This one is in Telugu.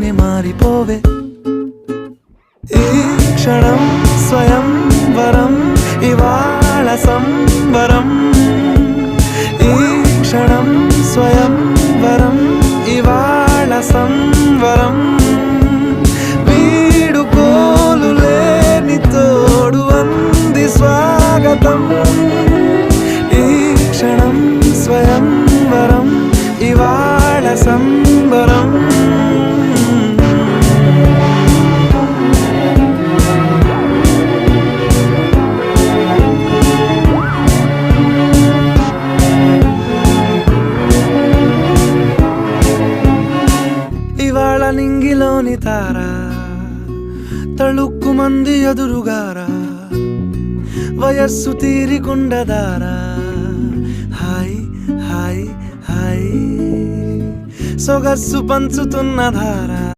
క్షణంలోనే మారిపోవే. ఈ క్షణం స్వయం వరం, ఇవాళ సంబరం. ఈ క్షణం స్వయం వరం, ఇవాళ సంవరం. వీడుకోలు లేని తోడు అంది స్వాగతం. ఈ క్షణం స్వయం వరం, ఇవాళ సంబరం. ఇవాళ నింగిలోని తారా తళుక్కు మంది ఎదురుగారా, వయస్సు తీరికుండదారా. హాయ్ హాయ్ హాయ్ సొగస్సు పంచుతున్న ధారా.